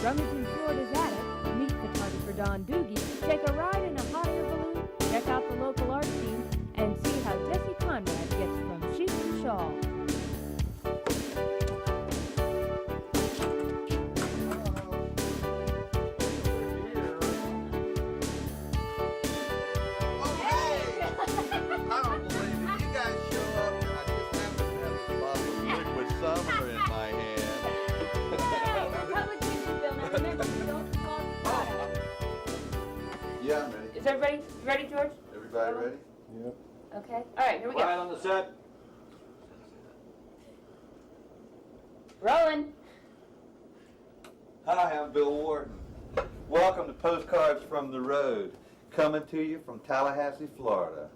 Remington, Florida's attic, meet photographer Don Doogie, take a ride in a hot air balloon, check out the local art scene, and see how Jesse Conrad gets from sheep to shawl. Yeah, I'm ready. Is everybody ready, George? Everybody ready? Yep. Okay. All right, here we go. Quiet on the set. Rolling. Hi, I'm Bill Wharton. Welcome to Postcards from the Road, coming to you from Tallahassee, Florida,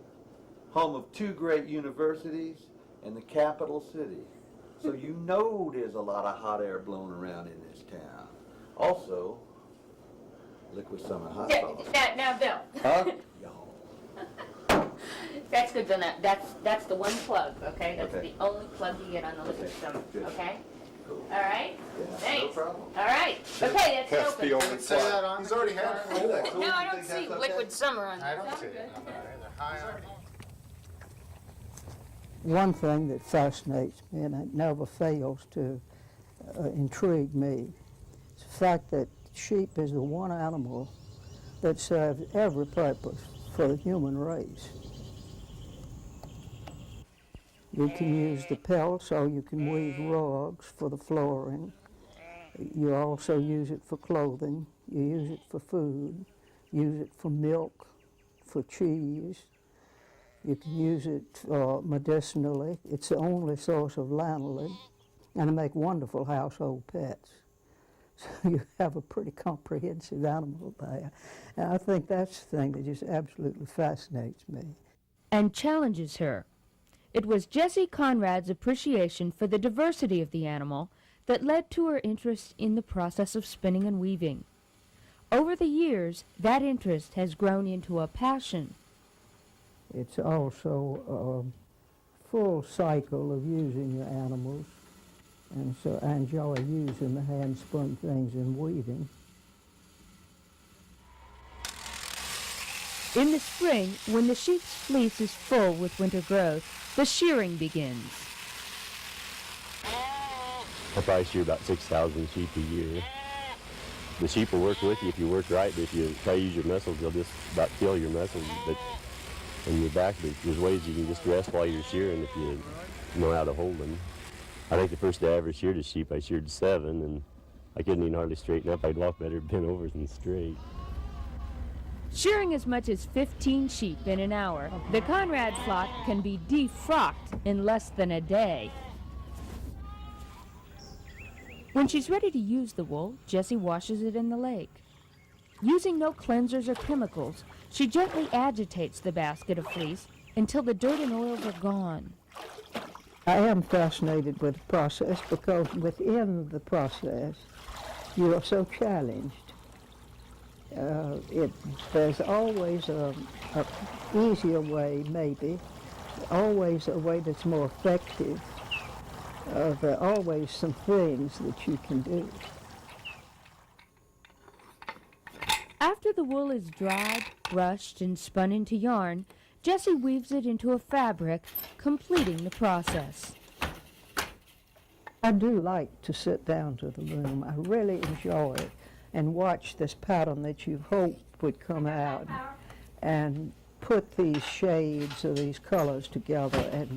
home of 2 great universities and the capital city. So you know there's a lot of hot air blowing around in this town. Also, liquid summer hot sauce. Now, Bill. Huh? That's good, Bill. Now, that's the one plug, okay? That's Okay. the only plug you get on the liquid summer, Good. okay? Cool. All right? Yeah, Thanks. no problem. All right. Okay, that's That's the open. only Say that on. He's already had 4. No, I don't see liquid summer on I there. don't see it on there either. High on. One thing that fascinates me, and it never fails to intrigue me, is the fact that sheep is the one animal that serves every purpose for the human race. You can use the pelts, or you can weave rugs for the flooring. You also use it for clothing. You use it for food. Use it for milk, for cheese. You can use it medicinally. It's the only source of lanolin, and they make wonderful household pets. So you have a pretty comprehensive animal there. And I think that's the thing that just absolutely fascinates me. And challenges her. It was Jessie Conrad's appreciation for the diversity of the animal that led to her interest in the process of spinning and weaving. Over the years, that interest has grown into a passion. It's also a full cycle of using your animals, and so I enjoy using the hand-spun things in weaving. In the spring, when the sheep's fleece is full with winter growth, the shearing begins. I probably shear about 6,000 sheep a year. The sheep will work with you if you work right, but if you try to use your muscles, they'll just about kill your muscles. But in your back, there's ways you can just rest while you're shearing if you know how to hold them. I think the first day I ever sheared a sheep, I sheared 7, and I couldn't even hardly straighten up. I'd walk better bent over than straight. Shearing as much as 15 sheep in an hour, the Conrad flock can be defrocked in less than a day. When she's ready to use the wool, Jessie washes it in the lake. Using no cleansers or chemicals, she gently agitates the basket of fleece until the dirt and oils are gone. I am fascinated with the process because within the process, you are so challenged. There's always a easier way, maybe, always a way that's more effective. There are always some things that you can do. After the wool is dried, brushed, and spun into yarn, Jessie weaves it into a fabric, completing the process. I do like to sit down to the loom. I really enjoy it and watch this pattern that you hoped would come out and put these shades of these colors together,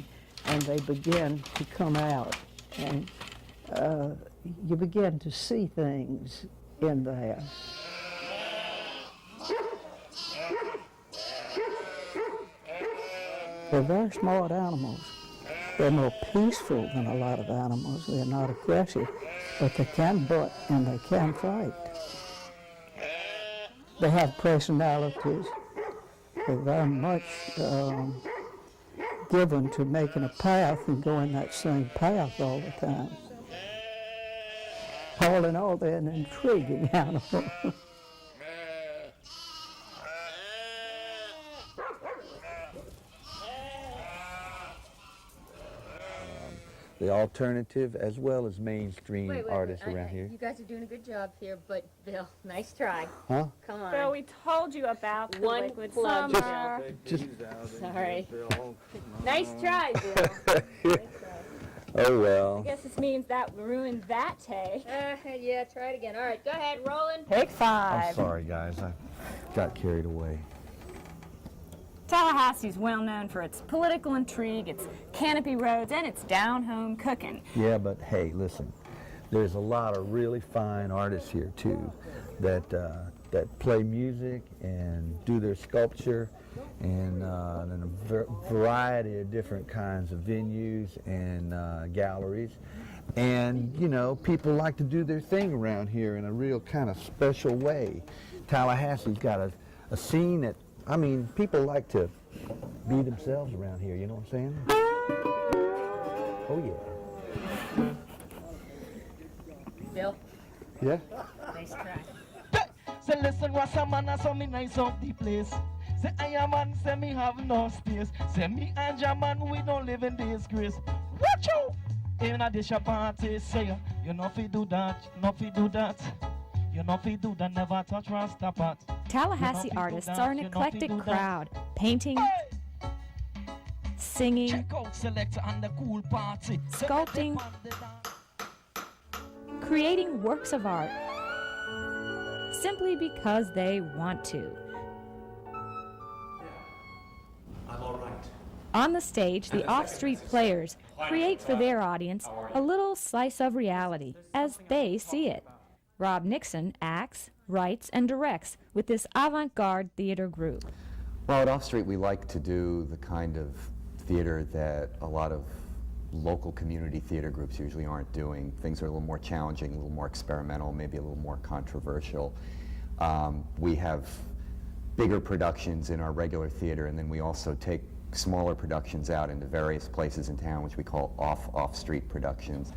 and they begin to come out, and you begin to see things in there. They're very smart animals. They're more peaceful than a lot of animals. They're not aggressive, but they can butt and they can fight. They have personalities. They're very much given to making a path and going that same path all the time. All in all, they're an intriguing animal. the alternative as well as mainstream artists around here. You guys are doing a good job here, but Bill, nice try. Huh? Come on. Bill, we told you about the One liquid plug. summer. Sorry. Nice try, Bill. Nice try. Oh I well. guess this means that ruined that take. Yeah, try it again. All right, go ahead, Roland. Take I'm 5. sorry, guys. I got carried away. Tallahassee's well known for its political intrigue, its canopy roads, and its down-home cooking. Yeah, but hey, listen. There's a lot of really fine artists here too, that play music and do their sculpture, and in a variety of different kinds of venues and galleries. And you know, people like to do their thing around here in a real kind of special way. Tallahassee's got a scene that, I mean, people like to be themselves around here, you know what I'm saying? Oh yeah. Bill, Yeah? nice try. Say listen, what's a man and so me nice of the place. Say I am man, say me have no space. Say me and your man, we don't live in disgrace. Watch out! In a dish party, say you know fi do that, no fi do that. You know fi do that, never touch Rasta pot. Tallahassee You know, artists people are an dance, you know, eclectic people crowd, painting, Hey! singing, Check out Selector and the cool party. Sculpting. creating works of art simply because they want to. I'm all right. On the stage, the off-street players create for their audience a little slice of reality as they see it. Rob Nixon acts, writes, and directs with this avant-garde theater group. Well, at Off Street, we like to do the kind of theater that a lot of local community theater groups usually aren't doing. Things are a little more challenging, a little more experimental, maybe a little more controversial. We have bigger productions in our regular theater, and then we also take smaller productions out into various places in town, which we call off-street productions,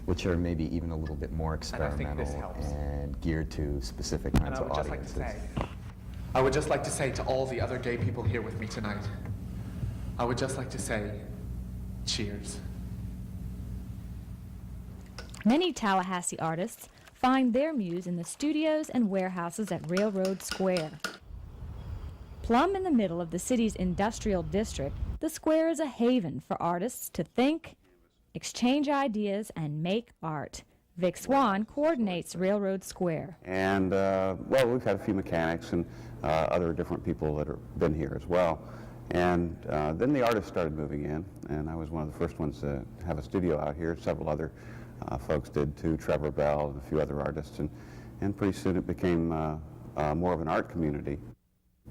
which are maybe even a little bit more experimental and geared to specific kinds of audiences. I would just like to say to all the other gay people here with me tonight, I would just like to say, cheers. Many Tallahassee artists find their muse in the studios and warehouses at Railroad Square. Plumb in the middle of the city's industrial district, the square is a haven for artists to think, exchange ideas, and make art. Vic Swan coordinates Railroad Square. And, well, we've had a few mechanics and other different people that have been here as well. And then the artists started moving in, and I was one of the first ones to have a studio out here. Several other folks did too, Trevor Bell and a few other artists. And pretty soon it became more of an art community.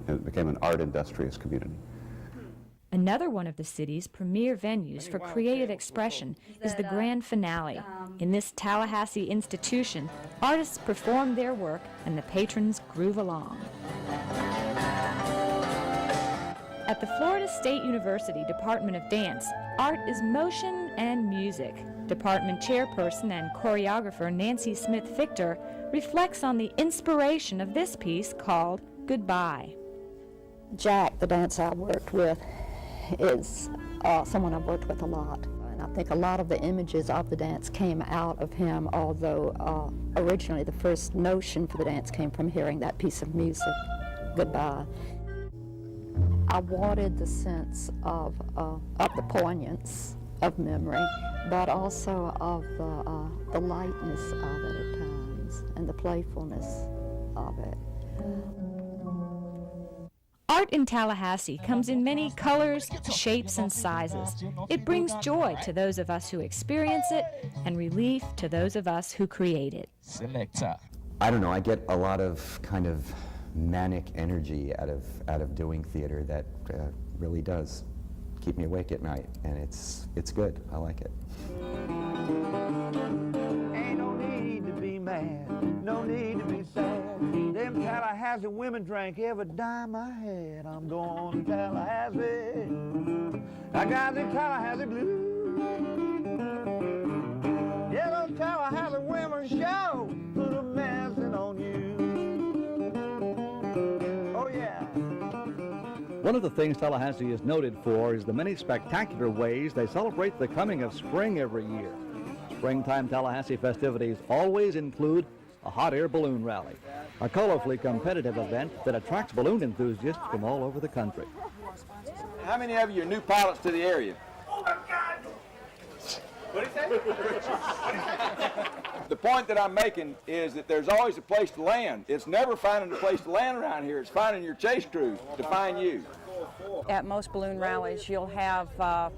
It became an art industrious community. Another one of the city's premier venues for creative expression is the grand finale. In this Tallahassee institution, artists perform their work and the patrons groove along. At the Florida State University Department of Dance, art is motion and music. Department chairperson and choreographer Nancy Smith-Fichter reflects on the inspiration of this piece called Goodbye. Jack, the dancer I worked with, is someone I've worked with a lot. And I think a lot of the images of the dance came out of him, although originally the first notion for the dance came from hearing that piece of music, Goodbye. I wanted the sense of the poignance of memory, but also of the lightness of it at times and the playfulness of it. Art in Tallahassee comes in many colors, shapes, and sizes. It brings joy to those of us who experience it and relief to those of us who create it. Selector. I don't know, I get a lot of kind of manic energy out of doing theater that really does keep me awake at night, and it's good. I like it. Ain't no need to be mad, no need to be sad. Them Tallahassee women drank every dime I had. I'm going to Tallahassee. I got the Tallahassee blues. Yeah, those Tallahassee women show put a messing on you. Oh yeah. One of the things Tallahassee is noted for is the many spectacular ways they celebrate the coming of spring every year. Springtime Tallahassee festivities always include a hot air balloon rally, a colorfully competitive event that attracts balloon enthusiasts from all over the country. How many of you are new pilots to the area? Oh my God! What did he say? The point that I'm making is that there's always a place to land. It's never finding a place to land around here. It's finding your chase crew to find you. At most balloon rallies, you'll have a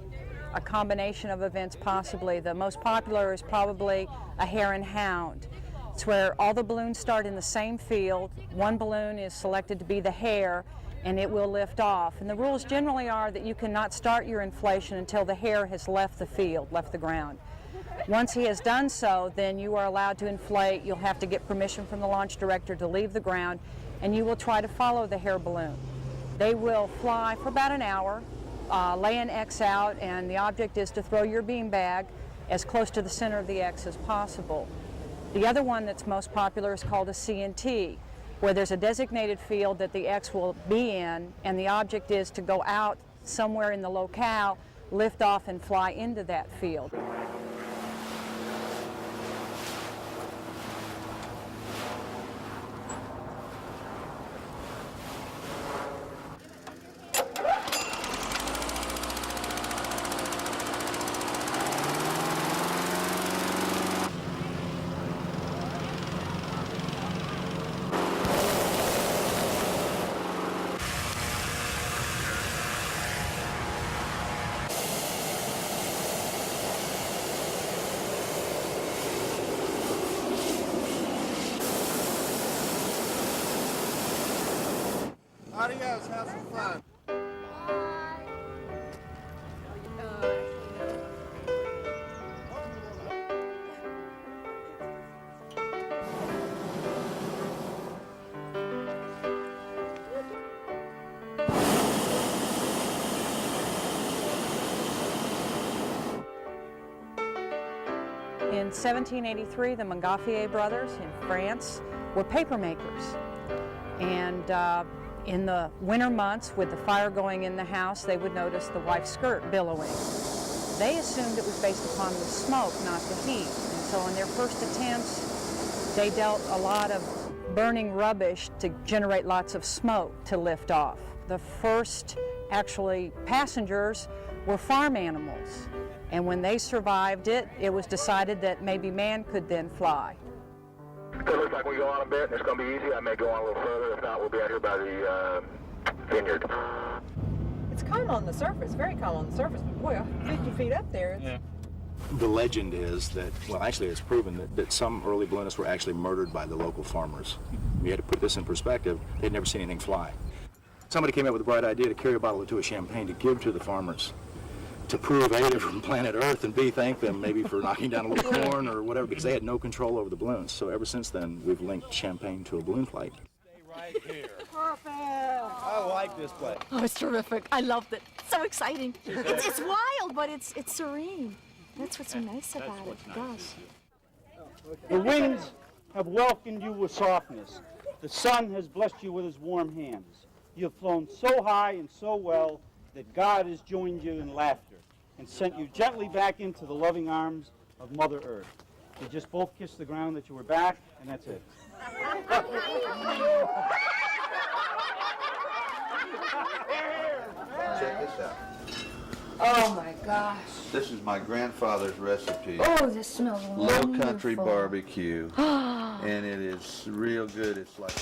combination of events possibly. The most popular is probably a hare and hound. It's where all the balloons start in the same field. One balloon is selected to be the hare, and it will lift off. And the rules generally are that you cannot start your inflation until the hare has left the field, left the ground. Once he has done so, then you are allowed to inflate. You'll have to get permission from the launch director to leave the ground, and you will try to follow the hare balloon. They will fly for about an hour, lay an X out, and the object is to throw your beanbag as close to the center of the X as possible. The other one that's most popular is called a C&T, where there's a designated field that the X will be in, and the object is to go out somewhere in the locale, lift off, and fly into that field. Adios, have some fun. In 1783, the Montgolfier brothers in France were paper makers. And in the winter months, with the fire going in the house, they would notice the wife's skirt billowing. They assumed it was based upon the smoke, not the heat. And so in their first attempts, they dealt a lot of burning rubbish to generate lots of smoke to lift off. The first, actually, passengers were farm animals. And when they survived it, it was decided that maybe man could then fly. It looks like we go on a bit, and it's going to be easy. I may go on a little further. If not, we'll be out here by the vineyard. It's calm on the surface, very calm on the surface, but boy, 50 feet up there, it's... Yeah. The legend is that, well, actually it's proven that some early balloonists were actually murdered by the local farmers. We had to put this in perspective. They'd never seen anything fly. Somebody came up with a bright idea to carry a bottle or two of champagne to give to the farmers, to prove A, they're from planet Earth, and B, thank them maybe for knocking down a little corn or whatever, because they had no control over the balloons. So ever since then, we've linked champagne to a balloon flight. Stay right here. Perfect. I like this place. Oh, it's terrific. I loved it. So exciting. It's wild, but it's serene. That's what's so nice about it. Gosh. The winds have welcomed you with softness. The sun has blessed you with his warm hands. You have flown so high and so well that God has joined you in laughter and sent you gently back into the loving arms of Mother Earth. You just both kissed the ground that you were back, and that's it. Check this out. Oh my gosh. This is my grandfather's recipe. Oh, this smells Low wonderful. country barbecue. And it is real good. It's like...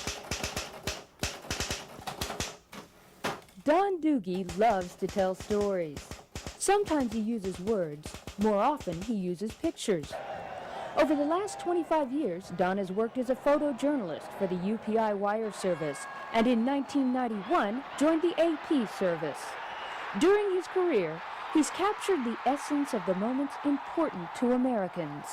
Don Doogie loves to tell stories. Sometimes he uses words. More often, he uses pictures. Over the last 25 years, Don has worked as a photojournalist for the UPI wire service, and in 1991, joined the AP service. During his career, he's captured the essence of the moments important to Americans.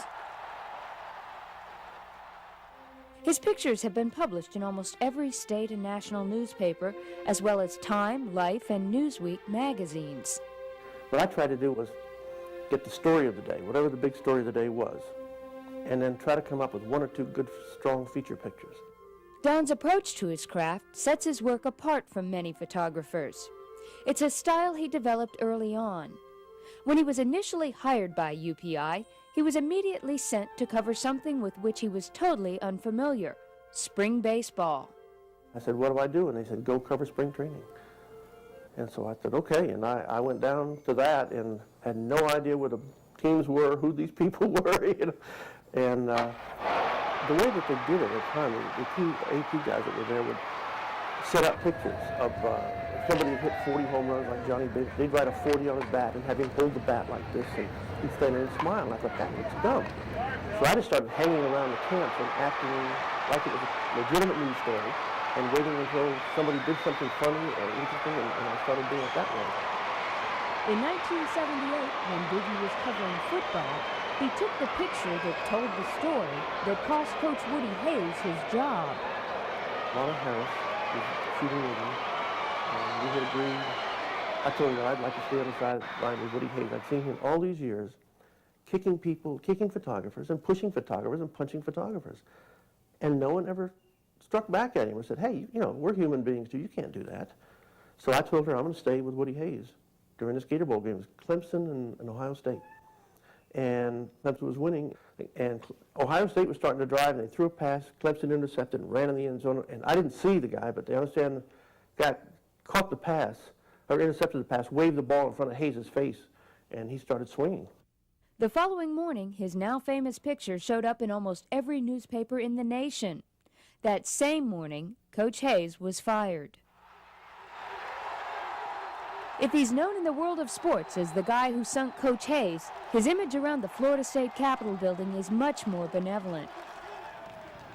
His pictures have been published in almost every state and national newspaper, as well as Time, Life, and Newsweek magazines. What I tried to do was get the story of the day, whatever the big story of the day was, and then try to come up with one or two good, strong feature pictures. Don's approach to his craft sets his work apart from many photographers. It's a style he developed early on. When he was initially hired by UPI, he was immediately sent to cover something with which he was totally unfamiliar, spring baseball. I said, what do I do? And they said, go cover spring training. And so I said, okay, and I went down to that and had no idea what the teams were, who these people were, you know. And the way that they did it at the time, the two AP guys that were there would set up pictures of somebody who hit 40 home runs like Johnny Bench. They'd write a 40 on his bat and have him hold the bat like this, and he'd stand there and smile. And I thought, that looks dumb. So I just started hanging around the camps and acting like it was a legitimate news story, and waiting until somebody did something funny or interesting, and I started doing it that way. In 1978, when Doogie was covering football, he took the picture that told the story that cost Coach Woody Hayes his job. Ronald Harris was shooting with me, and we had agreed. I told him that I'd like to stay on the sideline with Woody Hayes. I'd seen him all these years kicking people, kicking photographers, and pushing photographers, and punching photographers. And no one ever struck back at him and said, hey, you know, we're human beings too, you can't do that. So I told her I'm going to stay with Woody Hayes during the Gator Bowl games, Clemson and Ohio State. And Clemson was winning, and Ohio State was starting to drive, and they threw a pass, Clemson intercepted and ran in the end zone, and I didn't see the guy, but they understand the guy caught the pass, or intercepted the pass, waved the ball in front of Hayes' face, and he started swinging. The following morning, his now famous picture showed up in almost every newspaper in the nation. That same morning, Coach Hayes was fired. If he's known in the world of sports as the guy who sunk Coach Hayes, his image around the Florida State Capitol building is much more benevolent.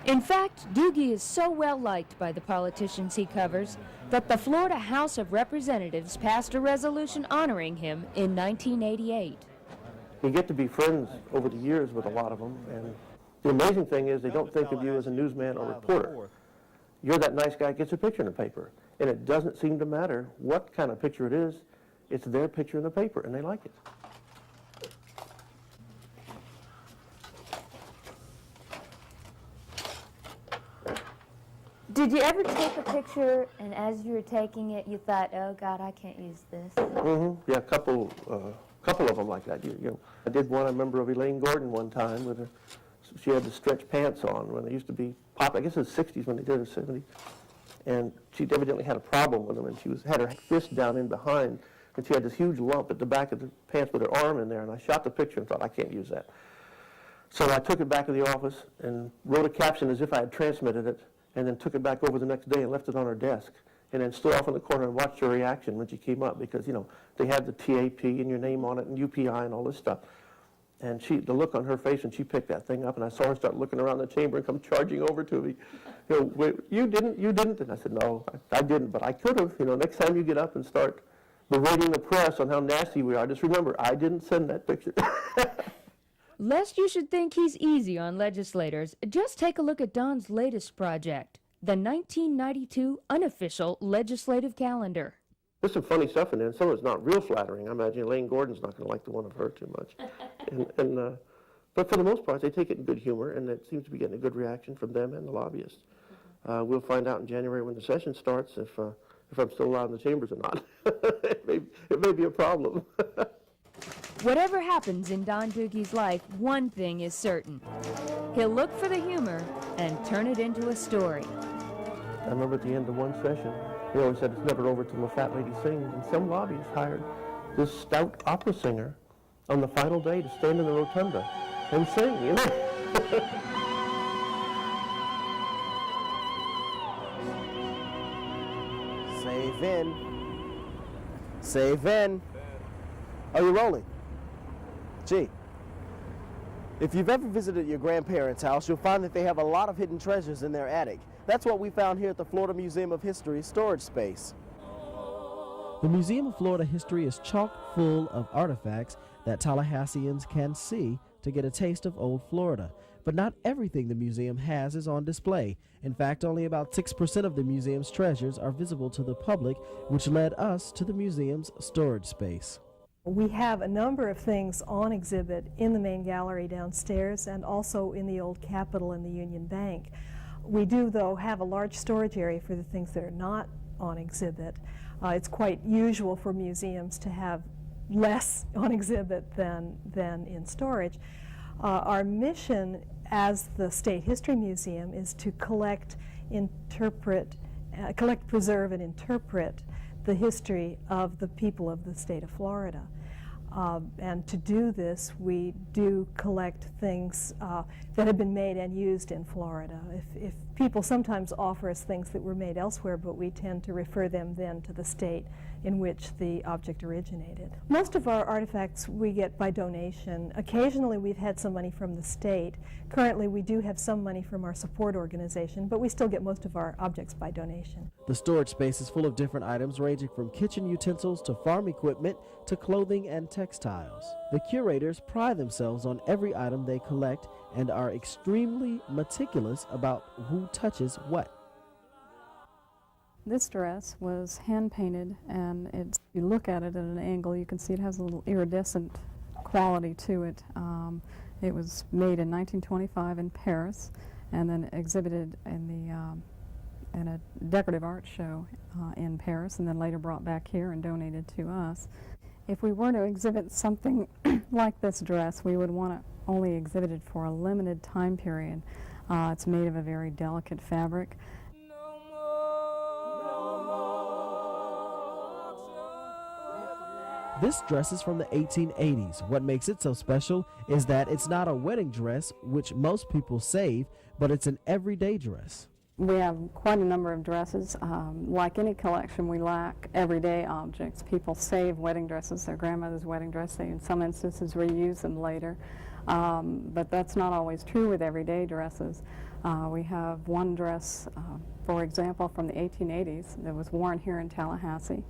In fact, Doogie is so well liked by the politicians he covers that the Florida House of Representatives passed a resolution honoring him in 1988. You get to be friends over the years with a lot of them, and the amazing thing is they don't think of you as a newsman or reporter. You're that nice guy who gets a picture in the paper, and it doesn't seem to matter what kind of picture it is. It's their picture in the paper, and they like it. Did you ever take a picture, and as you were taking it, you thought, oh, God, I can't use this? Mm-hmm. Yeah, a couple of them like that. You know, I did one, I remember, of Elaine Gordon one time with her. She had the stretch pants on when they used to be pop. I guess it was the 60s when they did it, 70s. And she evidently had a problem with them, and she had her fist down in behind, and she had this huge lump at the back of the pants with her arm in there, and I shot the picture and thought, I can't use that. So I took it back to the office and wrote a caption as if I had transmitted it, and then took it back over the next day and left it on her desk, and then stood off in the corner and watched her reaction when she came up, because, you know, they had the TAP and your name on it and UPI and all this stuff. And the look on her face when she picked that thing up, and I saw her start looking around the chamber and come charging over to me. You know, wait, you didn't? And I said, no, I didn't, but I could have. You know, next time you get up and start berating the press on how nasty we are, just remember, I didn't send that picture. Lest you should think he's easy on legislators, just take a look at Don's latest project, the 1992 unofficial legislative calendar. There's some funny stuff in there, and some of it's not real flattering. I imagine Elaine Gordon's not going to like the one of her too much. But for the most part, they take it in good humor, and it seems to be getting a good reaction from them and the lobbyists. We'll find out in January when the session starts if I'm still allowed in the chambers or not. It may be a problem. Whatever happens in Don Doogie's life, one thing is certain. He'll look for the humor and turn it into a story. I remember at the end of one session, they always said it's never over till the fat lady sings, and some lobbyists hired this stout opera singer on the final day to stand in the rotunda and sing, you know. Save in. Save in. Oh, you're rolling? Gee. If you've ever visited your grandparents' house, you'll find that they have a lot of hidden treasures in their attic. That's what we found here at the Florida Museum of History's storage space. The Museum of Florida History is chock full of artifacts that Tallahasseans can see to get a taste of old Florida. But not everything the museum has is on display. In fact, only about 6% of the museum's treasures are visible to the public, which led us to the museum's storage space. We have a number of things on exhibit in the main gallery downstairs and also in the old Capitol and the Union Bank. We do, though, have a large storage area for the things that are not on exhibit. It's quite usual for museums to have less on exhibit than in storage. Our mission as the State History Museum is to collect, preserve, and interpret the history of the people of the state of Florida. And to do this, we do collect things that have been made and used in Florida. If people sometimes offer us things that were made elsewhere, but we tend to refer them then to the state in which the object originated. Most of our artifacts we get by donation. Occasionally we've had some money from the state. Currently we do have some money from our support organization, but we still get most of our objects by donation. The storage space is full of different items ranging from kitchen utensils to farm equipment to clothing and textiles. The curators pride themselves on every item they collect and are extremely meticulous about who touches what. This dress was hand painted, and if you look at it at an angle, you can see it has a little iridescent quality to it. It was made in 1925 in Paris, and then exhibited in a decorative art show in Paris, and then later brought back here and donated to us. If we were to exhibit something like this dress, we would want to only exhibit it for a limited time period. It's made of a very delicate fabric. This dress is from the 1880s. What makes it so special is that it's not a wedding dress, which most people save, but it's an everyday dress. We have quite a number of dresses. Like any collection, we lack everyday objects. People save wedding dresses, their grandmother's wedding dress. They, in some instances, reuse them later. But that's not always true with everyday dresses. We have one dress, for example, from the 1880s that was worn here in Tallahassee.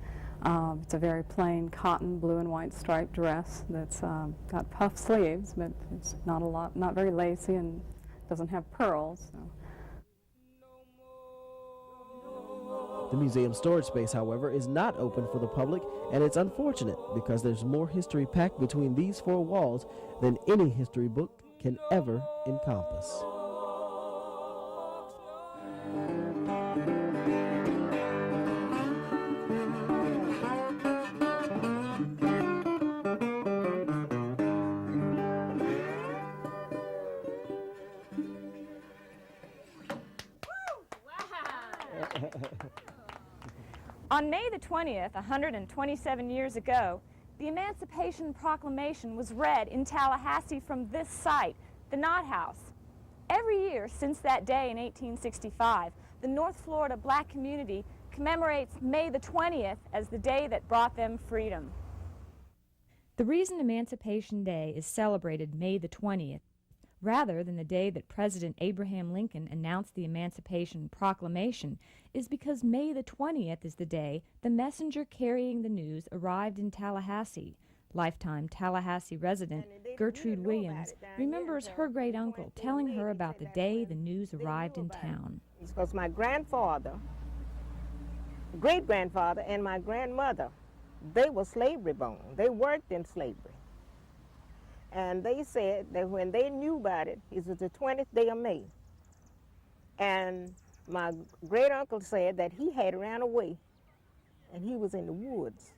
It's a very plain cotton blue and white striped dress that's got puff sleeves, but it's not very lacy and doesn't have pearls. So. The museum storage space, however, is not open for the public, and it's unfortunate because there's more history packed between these four walls than any history book can ever encompass. On May the 20th, 127 years ago, the Emancipation Proclamation was read in Tallahassee from this site, the Knott House. Every year since that day in 1865, the North Florida black community commemorates May the 20th as the day that brought them freedom. The reason Emancipation Day is celebrated May the 20th, rather than the day that President Abraham Lincoln announced the Emancipation Proclamation, is because May the 20th is the day the messenger carrying the news arrived in Tallahassee. Lifetime Tallahassee resident Gertrude Williams remembers her great-uncle telling her about the day the news arrived in town. Because my grandfather, great-grandfather, and my grandmother, they were slavery born. They worked in slavery. And they said that when they knew about it, it was the 20th day of May. And my great uncle said that he had ran away and he was in the woods.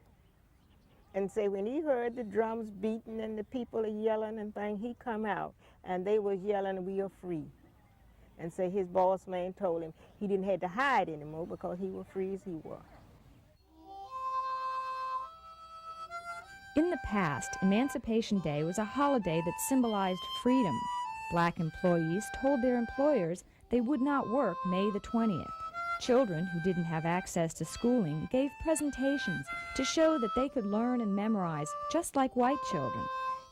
And say when he heard the drums beating and the people are yelling and things, he come out and they was yelling, "We are free." And say his boss man told him he didn't have to hide anymore because he was free as he was. In the past, Emancipation Day was a holiday that symbolized freedom. Black employees told their employers they would not work May the 20th. Children who didn't have access to schooling gave presentations to show that they could learn and memorize just like white children.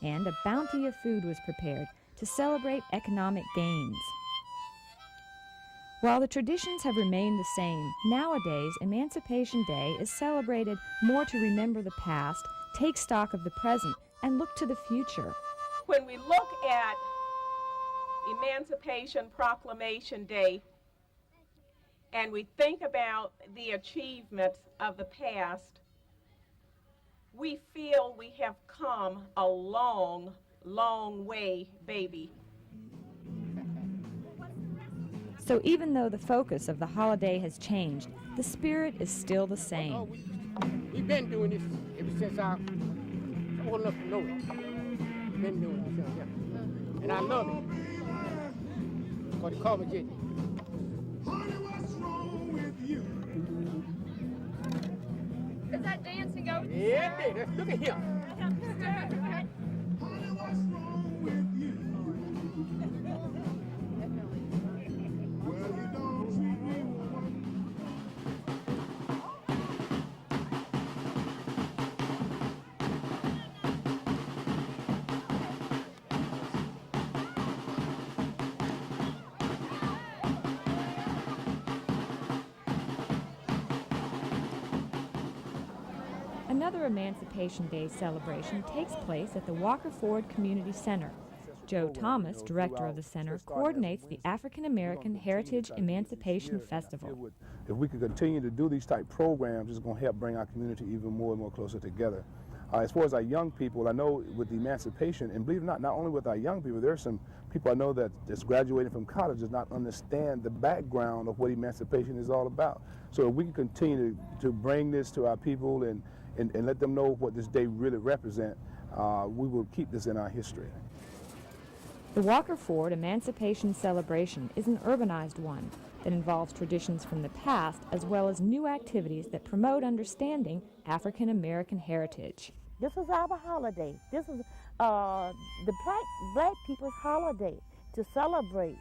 And a bounty of food was prepared to celebrate economic gains. While the traditions have remained the same, nowadays Emancipation Day is celebrated more to remember the past, take stock of the present, and look to the future. When we look at Emancipation Proclamation Day and we think about the achievements of the past, we feel we have come a long, long way, baby. So even though the focus of the holiday has changed, the spirit is still the same. He been doing this ever since I was old enough to know him. He been doing this, yeah. And I love him. Because he called me Jitney. Is that dancing over? Yeah, it is. Look at him. Another Emancipation Day celebration takes place at the Walker Ford Community Center. Joe Thomas, director of the center, coordinates the African American Heritage Emancipation Festival. If we can continue to do these type programs, it's going to help bring our community even more and more closer together. As far as our young people, I know with the emancipation, and believe it or not only with our young people, there are some people I know that just graduating from college does not understand the background of what emancipation is all about. So if we can continue to bring this to our people and let them know what this day really represents, we will keep this in our history. The Walker Ford Emancipation Celebration is an urbanized one that involves traditions from the past as well as new activities that promote understanding African American heritage. This is our holiday. This is the black people's holiday to celebrate,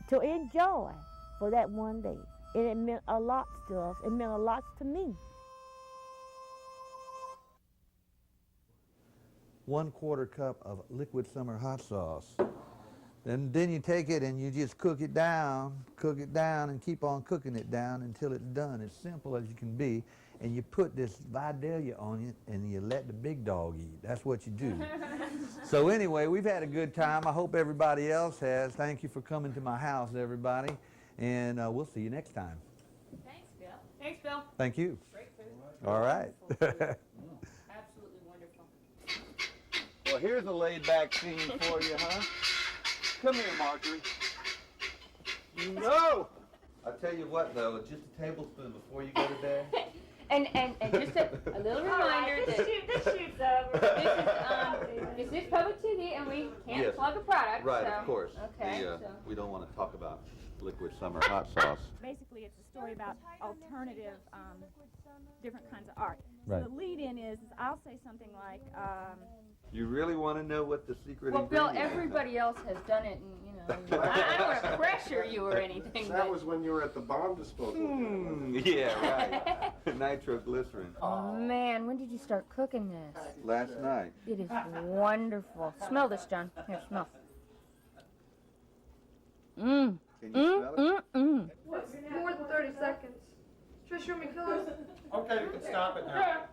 to enjoy for that one day. And it meant a lot to us. It meant a lot to me. 1/4 cup of liquid summer hot sauce. Then you take it and you just cook it down, and keep on cooking it down until it's done, as simple as you can be. And you put this Vidalia on it and you let the big dog eat. That's what you do. So anyway, we've had a good time. I hope everybody else has. Thank you for coming to my house, everybody. And we'll see you next time. Thanks, Bill. Thanks, Bill. Thank you. Great food. All right. Absolutely wonderful. Well, here's a laid-back scene for you, huh? Come here, Marjorie. No! I'll tell you what, though, just a tablespoon before you go to bed. And just a little reminder that This shoot's over. this is public TV and we can't Yes. plug a product. Right, so, of course. Okay. We don't want to talk about liquid summer hot sauce. Basically, it's a story about alternative, different kinds of art. Right. So the lead-in is I'll say something like, You really want to know what the secret Well, Bill, ingredient is? everybody else has done it, and I don't want to pressure you or anything. That was when you were at the bomb disposal. Yeah, right. Nitroglycerin. Oh man, when did you start cooking this? Last night. It is wonderful. Smell this, John. Here, smell. Mmm. Can you smell it? What's more than 30 seconds? Trisha, me close. Okay, you can stop it now.